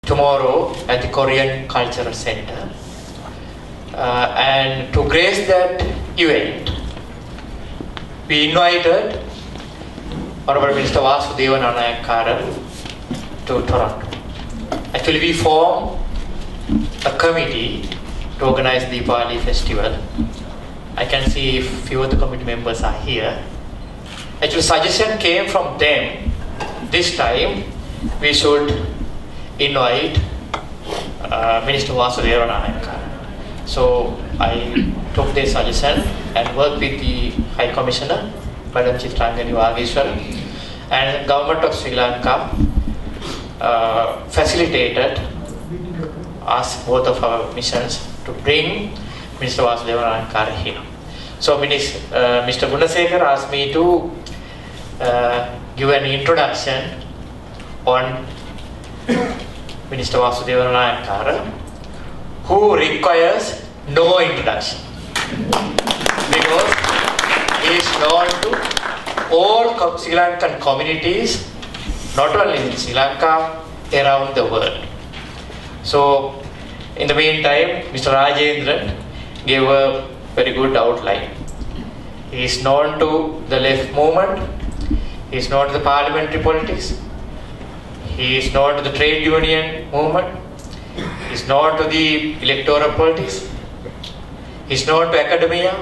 tomorrow at the Korean Cultural Center. And to grace that event, we invited Honorable Minister Vasudeva Nanayakkara to Toronto. Actually, we formed a committee to organize the Diwali festival. I can see if few of the committee members are here. Actually, suggestion came from them. This time, we should invite Minister Vasudeva Nanayakkara. So I took their suggestion and worked with the High Commissioner, Madam Chitrangani Wageshwar, and Government of Sri Lanka facilitated us, both of our missions, to bring Minister Vasudeva Nanayakkara here. So Mr. Gunasekara asked me to give an introduction on Minister Vasudeva Nanayakkara, who requires no introduction, because he is known to all Sri Lankan communities, not only in Sri Lanka, around the world. So, in the meantime, Mr. Rajendran gave a very good outline. He is known to the left movement, he is known to the parliamentary politics, he is known to the trade union movement, he is known to the electoral politics, he is known to academia,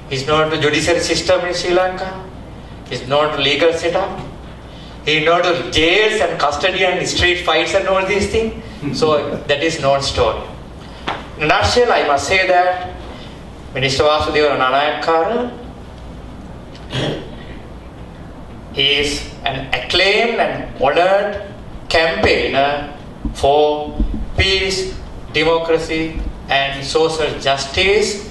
he is known to the judicial system in Sri Lanka, he is known to legal setup, he is known to jails and custody and street fights and all these things. So that is known story. In a nutshell, I must say that Minister Vasudeva Nanayakkara is an acclaimed and honored campaigner for peace, democracy and social justice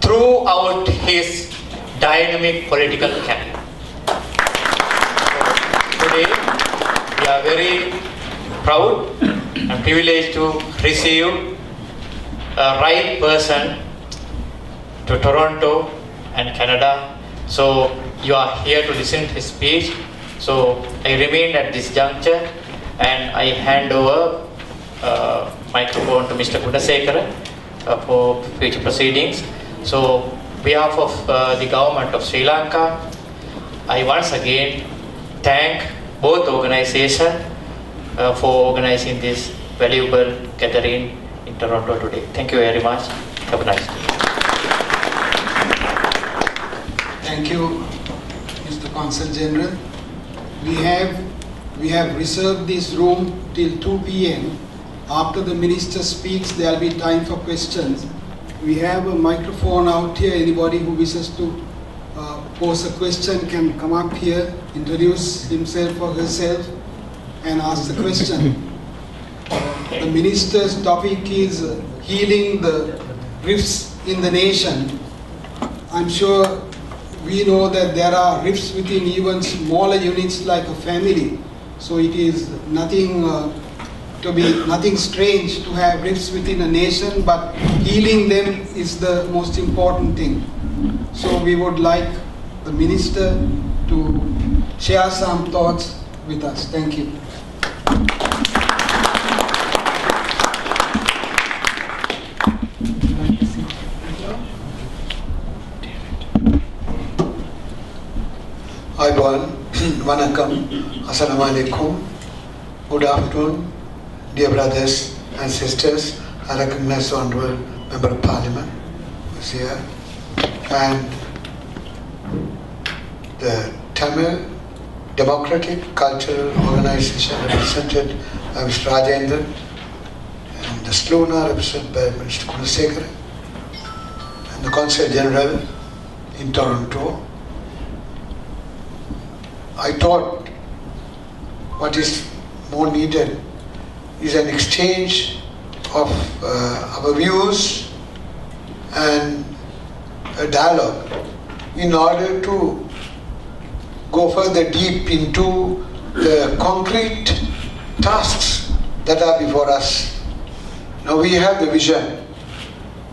throughout his dynamic political career. So today we are very proud and privileged to receive a right person to Toronto and Canada. So you are here to listen to his speech. So I remain at this juncture and I hand over microphone to Mr. Gunasekara for future proceedings. So on behalf of the government of Sri Lanka, I once again thank both organizations for organizing this valuable gathering in Toronto today. Thank you very much. Have a nice day. Thank you, Mr. Consul General. We have reserved this room till 2 p.m. After the minister speaks, there will be time for questions. We have a microphone out here. Anybody who wishes to pose a question can come up here, introduce himself or herself, and ask the question. The minister's topic is healing the rifts in the nation. I'm sure we know that there are rifts within even smaller units like a family. So it is nothing strange to have rifts within a nation, but healing them is the most important thing. So we would like the minister to share some thoughts with us. Thank you. Ayuban, Vanakkam, Assalamu alaikum. Good afternoon, dear brothers and sisters. I recognize the Honourable Member of Parliament who is here, and the Tamil Democratic Cultural Organization represented by Mr. Rajendran, and the Sluna represented by Mr. Gunasekara, and the Consul General in Toronto. I thought what is more needed is an exchange of our views and a dialogue in order to go further deep into the concrete tasks that are before us. Now we have the vision.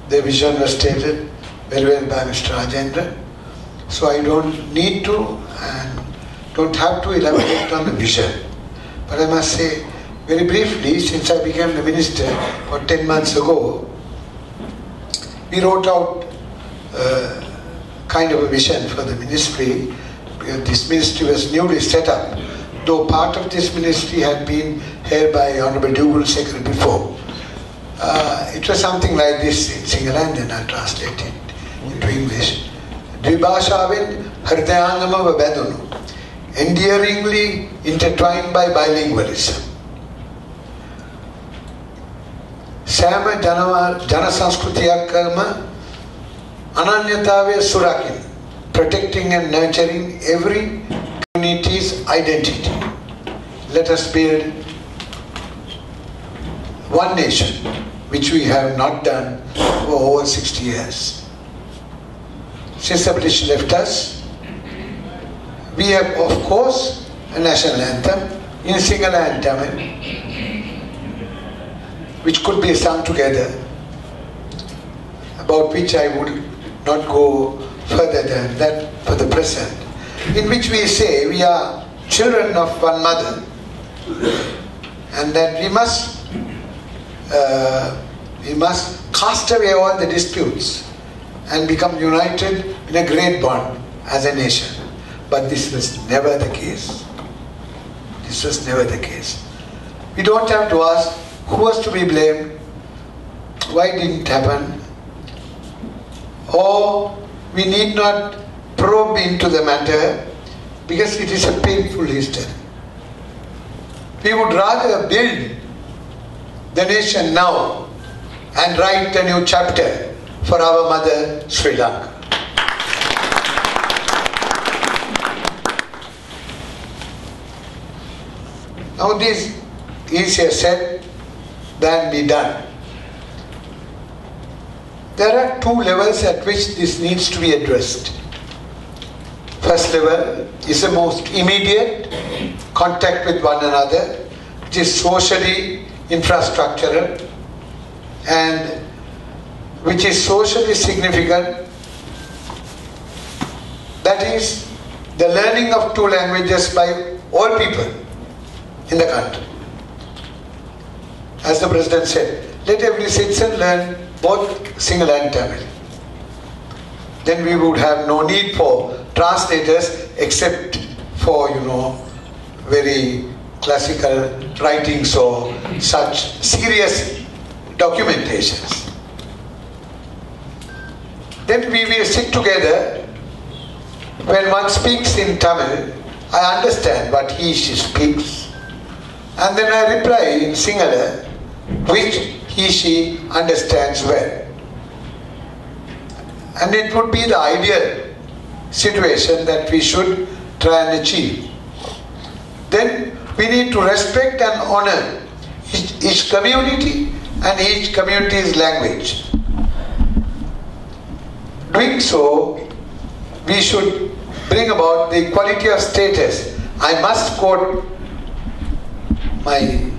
The vision was stated very well by Mr. Rajendran. So I don't need to and don't have to elaborate on the vision. But I must say very briefly, since I became the minister about 10 months ago, we wrote out kind of a vision for the ministry. This ministry was newly set up, though part of this ministry had been held by Honorable Dual Secretary before. It was something like this in Sinhala, and I'll translate it into English. Dvibhashaven Hridayangama Vadunu, endearingly intertwined by bilingualism. Sama Jana Sanskritiyakkarma Ananyatave Surakin, protecting and nurturing every community's identity. Let us build one nation, which we have not done for over 60 years. Since the British left us, we have, of course, a national anthem in Sinhala and Tamil, which could be sung together, about which I would not go further than that for the present, in which we say we are children of one mother, and that we must cast away all the disputes and become united in a great bond as a nation. But this was never the case. This was never the case. We don't have to ask who was to be blamed, why didn't it happen, or we need not probe into the matter because it is a painful history. We would rather build the nation now and write a new chapter for our mother Sri Lanka. Now this is easier said than be done. There are two levels at which this needs to be addressed. First level is the most immediate contact with one another, which is socially infrastructural and which is socially significant. That is the learning of two languages by all people in the country. As the President said, let every citizen learn both Sinhala and Tamil. Then we would have no need for translators except for, very classical writings or such serious documentations. Then we will sit together. When one speaks in Tamil, I understand what she speaks, and then I reply in Sinhala, which she understands well. And it would be the ideal situation that we should try and achieve. Then we need to respect and honor each community and each community's language. Doing so, we should bring about the equality of status. I must quote my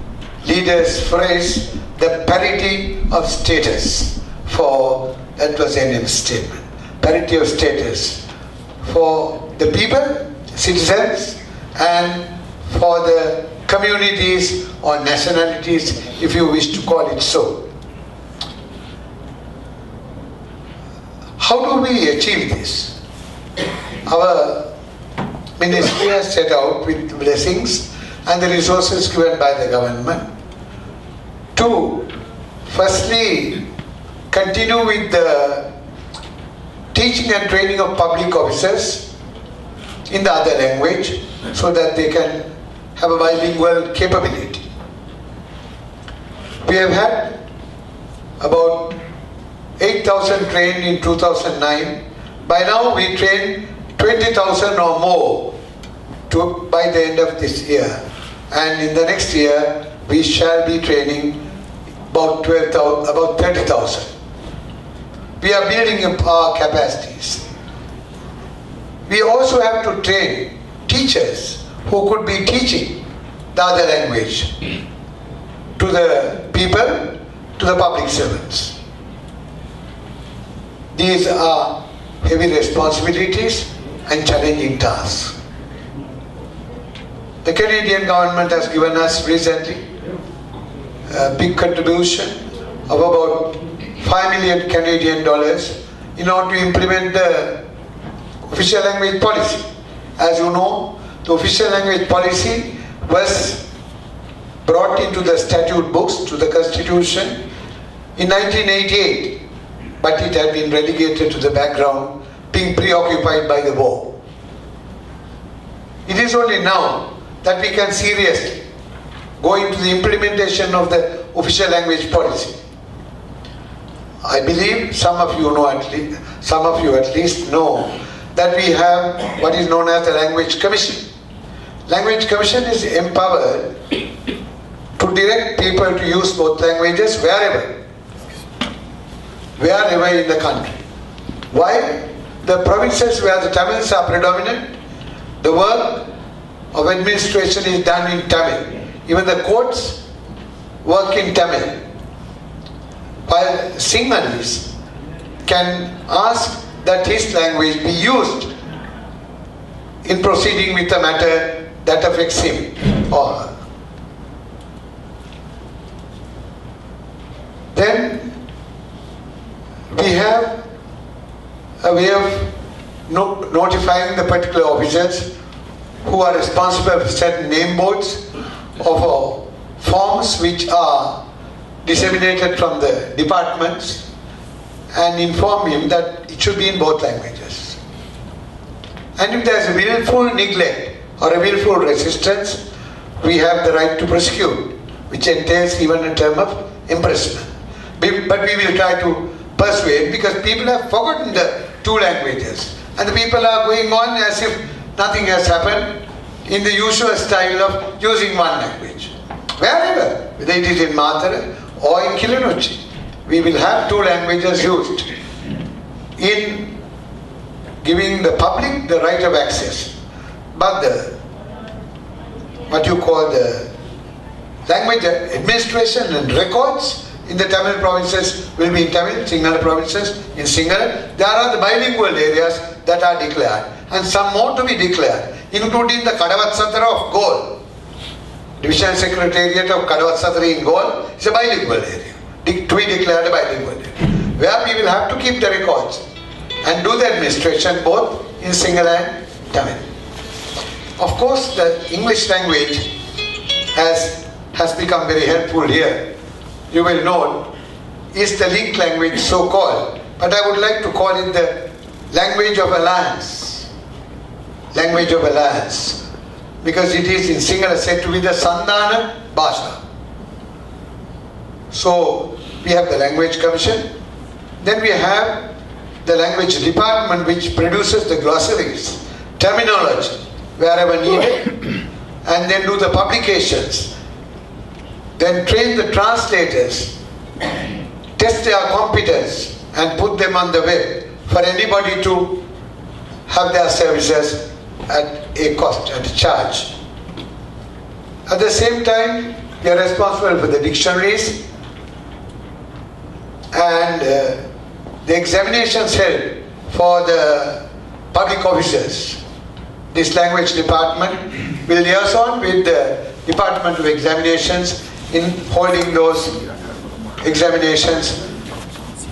leader's phrase, the parity of status, for that was NM's statement. Parity of status for the people, citizens, and for the communities or nationalities, if you wish to call it so. How do we achieve this? Our ministry has set out with blessings and the resources given by the government to firstly continue with the teaching and training of public officers in the other language so that they can have a bilingual capability. We have had about 8,000 trained in 2009. By now we train 20,000 or more by the end of this year. And in the next year we shall be training about 30,000. We are building up our capacities. We also have to train teachers who could be teaching the other language to the people, to the public servants. These are heavy responsibilities and challenging tasks. The Canadian government has given us recently a big contribution of about 5 million Canadian dollars in order to implement the official language policy. As you know, the official language policy was brought into the statute books, to the constitution, in 1988, but it had been relegated to the background, being preoccupied by the war. It is only now that we can seriously go into the implementation of the official language policy. I believe some of you at least know that we have what is known as the Language Commission. Language Commission is empowered to direct people to use both languages wherever in the country. Why? The provinces where the Tamils are predominant, the work of administration is done in Tamil. Even the courts work in Tamil. While Sinhalese can ask that his language be used in proceeding with a matter that affects him or her. Then we have a way of notifying the particular officers who are responsible for certain name boards of forms which are disseminated from the departments, and inform him that it should be in both languages. And if there is a willful neglect or a willful resistance, we have the right to prosecute, which entails even a term of imprisonment. But we will try to persuade, because people have forgotten the two languages and the people are going on as if nothing has happened in the usual style of using one language. Wherever, whether it is in Mathura or in Kilinochchi, we will have two languages used in giving the public the right of access. But what you call the language administration and records in the Tamil provinces will be in Tamil, Sinhala provinces in Sinhala. There are the bilingual areas that are declared, and some more to be declared, including the Kadavatsatara of Galle. Division Secretariat of Kadavatsatara in Galle is a bilingual area, to be declared a bilingual area, where we will have to keep the records and do the administration both in Sinhala and Tamil. Of course, the English language has become very helpful here. You will note, is the link language so called, but I would like to call it the language of alliance. Language of alliance, because it is in Sinhala said to be the Sandhana Bhasha. So we have the Language Commission, then we have the Language Department, which produces the glossaries, terminology wherever needed, and then do the publications. Then train the translators, test their competence, and put them on the web for anybody to have their services at a cost, at a charge. At the same time, we are responsible for the dictionaries and the examinations held for the public officers. This language department will liaison with the Department of Examinations in holding those examinations,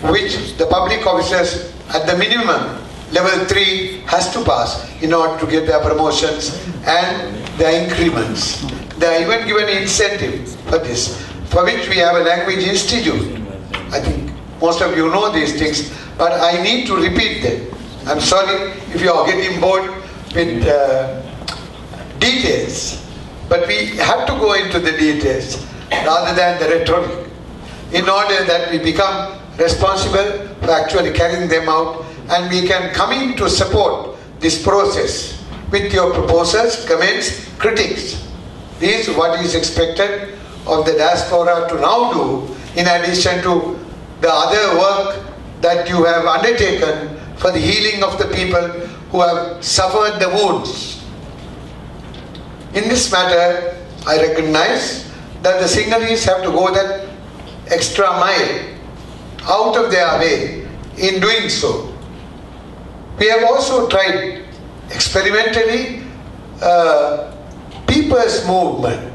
which the public officers at the minimum level 3 has to pass in order to get their promotions and their increments. They are even given incentive for this, for which we have a language institute. I think most of you know these things, but I need to repeat them. I'm sorry if you are getting bored with details, but we have to go into the details rather than the rhetoric, in order that we become responsible for actually carrying them out, and we can come in to support this process with your proposals, comments, critics. This is what is expected of the diaspora to now do, in addition to the other work that you have undertaken for the healing of the people who have suffered the wounds. In this matter, I recognize that the Sinhalese have to go that extra mile, out of their way in doing so. We have also tried experimentally people's movement.